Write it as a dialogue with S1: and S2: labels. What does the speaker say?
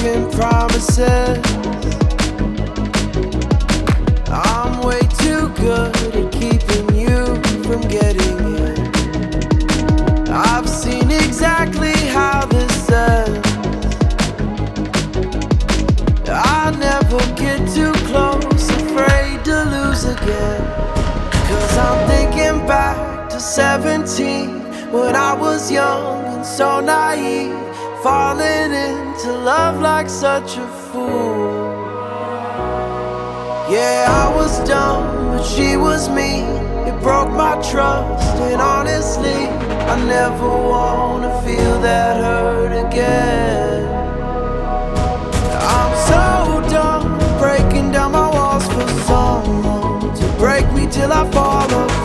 S1: broken promises. I'm way too good at keeping you from getting in. I've seen exactly how this ends. I never get too close, afraid to lose again. 'Cause I'm thinking back to 17, when I was young and so naive, falling into love like such a fool. Yeah, I was dumb, but she was me. It broke my trust, and honestly, I never wanna feel that hurt again. I'm so done breaking down my walls for someone to break me till I fall apart.